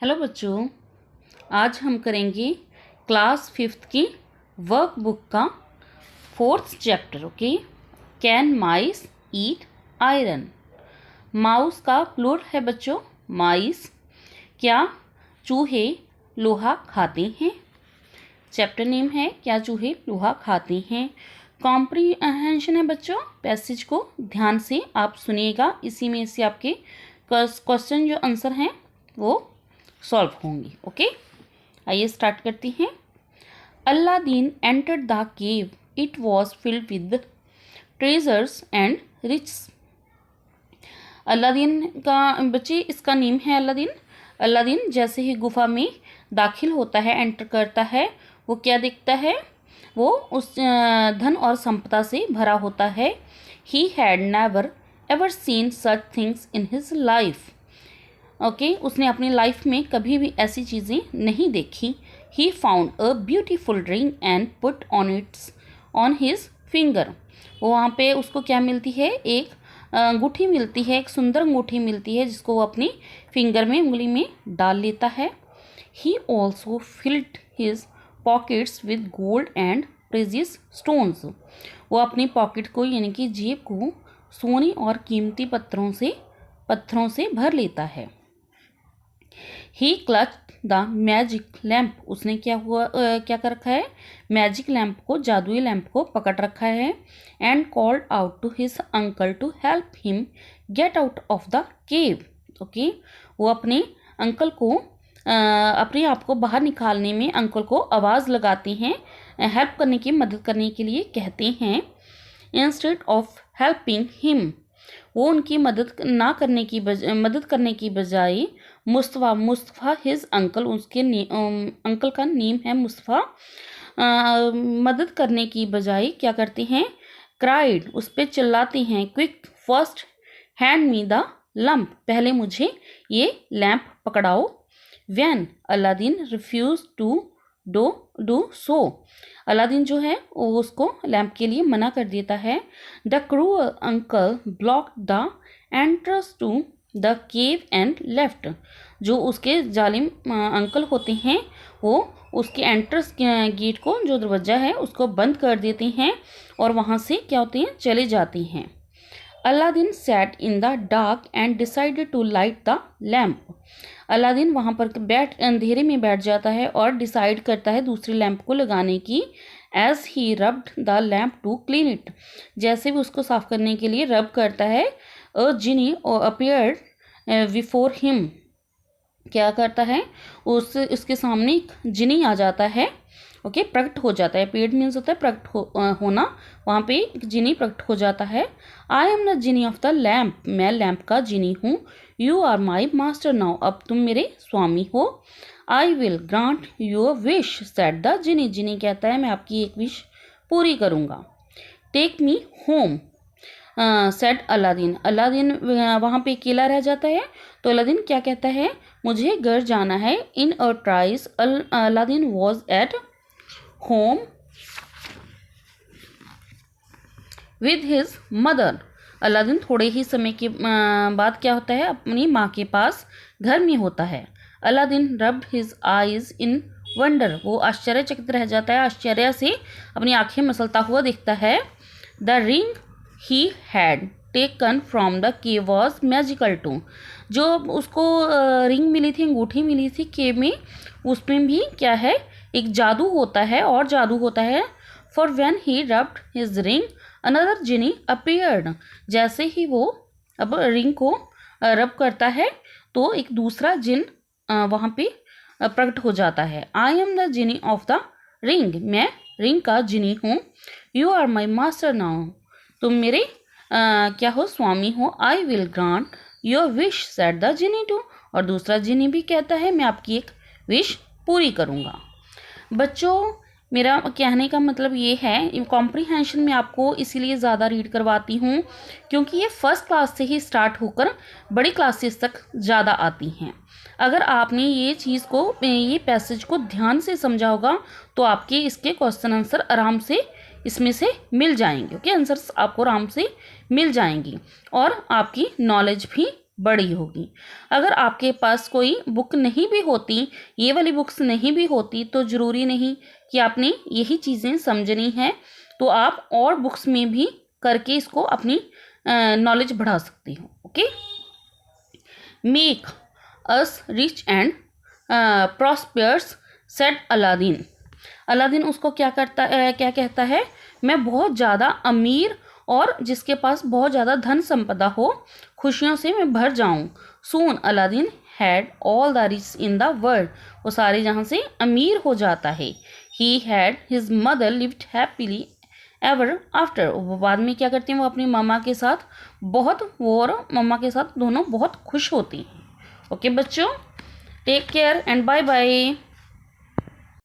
Hello बच्चों, आज हम करेंगे क्लास 5th की वर्कबुक का 4th chapter. Okay, can mice eat iron. Mouse का प्लूरल है बच्चों माइस। क्या चूहे लोहा खाते हैं? चैप्टर नेम है क्या चूहे लोहा खाते हैं। कॉम्प्रीहेंशन है बच्चों, पैसेज को ध्यान से आप सुनिएगा, इसी में से आपके क्वेश्चन जो आंसर हैं वो सॉल्व होंगी। ओके, आइए स्टार्ट करते हैं। Aladdin entered the cave, it was filled with treasures and riches. Aladdin का बच्चे इसका नेम है अलादीन। अलादीन जैसे ही गुफा में दाखिल होता है, एंटर करता है, वो क्या देखता है? वो उस धन और संपदा से भरा होता है। He had never ever seen such things in his life. Okay, उसने अपनी लाइफ में कभी भी ऐसी चीज़ें नहीं देखी। He found a beautiful ring and put on his finger. वो वहाँ पे उसको क्या मिलती है? एक अंगूठी मिलती है, एक सुंदर अंगूठी मिलती है, जिसको वो अपनी फिंगर में, उंगली में डाल लेता है। He also field his pockets with gold and precious stones. वो अपनी पॉकेट को यानी कि जेब को सोने और कीमती पत्थरों से भर लेता है। ही क्लच द मैजिक लैम्प। उसने क्या कर रखा है? मैजिक लैम्प को, जादुई लैम्प को पकड़ रखा है। And called out to his uncle to help him get out of the cave. Okay, वो अपने अंकल को अपने आप को बाहर निकालने में अंकल को आवाज़ लगाते हैं, हेल्प करने की, मदद करने के लिए कहते हैं। इंस्टेड ऑफ हेल्पिंग हिम, वो उनकी मदद करने की बजाय मुस्तफ़ा हिज अंकल, उसके अंकल का नेम है मुस्तफ़ा, मदद करने की बजाय क्या करते हैं? क्राइड, उस पर चिल्लाते हैं। Quick first hand me the lamp, पहले मुझे ये लैम्प पकड़ाओ। When Aladdin refuse to do so, Aladdin जो है वो उसको लैम्प के लिए मना कर देता है। The cruel uncle block the entrance to the cave and left, जो उसके जालिम अंकल होते हैं वो उसके एंट्रेंस गेट को, जो दरवाज़ा है, उसको बंद कर देते हैं और वहाँ से क्या होते हैं? चले जाते हैं। Aladdin sat in the dark and decided to light the lamp. Aladdin वहाँ पर अंधेरे में बैठ जाता है और डिसाइड करता है दूसरे लैम्प को लगाने की। As he rubbed the lamp to clean it, जैसे भी उसको साफ करने के लिए रब करता है, अ जिनी अपीयर्ड बिफोर हिम, क्या करता है? उसके सामने एक जिनी आ जाता है। ओके, प्रकट हो जाता है। पेड मीन्स होता है प्रकट होना, वहाँ पे एक जिनी प्रकट हो जाता है। I am the genie of the lamp, मैं लैम्प का जिनी हूँ। You are my master now, अब तुम मेरे स्वामी हो। I will grant your wish said the genie, genie कहता है मैं आपकी एक विश पूरी करूँगा। Take me home said Aladdin, Aladdin वहाँ पे अकेला रह जाता है, तो अलादीन क्या कहता है? मुझे घर जाना है। In a trice Aladdin was at home with his mother. Aladdin थोड़े ही समय के बाद क्या होता है? अपनी माँ के पास घर में होता है। अलादीन रब्ड हिज आईज इन वंडर, वो आश्चर्यचकित रह जाता है, आश्चर्य से अपनी आंखें मसलता हुआ दिखता है। The ring he had taken from the cave was magical too, जो उसको रिंग मिली थी, अंगूठी मिली थी केव में, उसमें भी क्या है? एक जादू होता है, और जादू होता है। For when he rubbed his ring another genie appeared, जैसे ही वो अब रिंग को रब करता है तो एक दूसरा जिन वहाँ पे प्रकट हो जाता है। I am the genie of the ring, मैं रिंग का जिनी हूँ। You are my master now, तुम मेरे क्या हो? स्वामी हो। I will grant your wish said the genie too, और दूसरा जिनी भी कहता है मैं आपकी एक विश पूरी करूँगा। बच्चों, मेरा कहने का मतलब ये है, कॉम्प्रीहेंशन में आपको इसीलिए ज़्यादा रीड करवाती हूँ क्योंकि ये फर्स्ट क्लास से ही स्टार्ट होकर बड़ी क्लासेस तक ज़्यादा आती हैं। अगर आपने ये पैसेज को ध्यान से समझा होगा तो आपके इसके क्वेश्चन आंसर आराम से इसमें से मिल जाएंगे। ओके, आंसर्स आपको आराम से मिल जाएंगी और आपकी नॉलेज भी बड़ी होगी। अगर आपके पास कोई बुक नहीं भी होती, ये वाली बुक्स नहीं भी होती, तो ज़रूरी नहीं कि आपने यही चीज़ें समझनी है, तो आप और बुक्स में भी करके इसको अपनी नॉलेज बढ़ा सकती हो। Okay, make us rich and prosperous said Aladdin. Aladdin उसको क्या कहता है, मैं बहुत ज़्यादा अमीर और जिसके पास बहुत ज़्यादा धन संपदा हो, खुशियों से मैं भर जाऊं। Soon Aladdin had all the rich in the world, वो सारे जहाँ से अमीर हो जाता है। He had his mother lived happily ever after, वो बाद में क्या करती हैं, वो अपनी मामा के साथ वो और मम्मा के साथ दोनों बहुत खुश होती हैं। ओके बच्चों, take care and bye bye.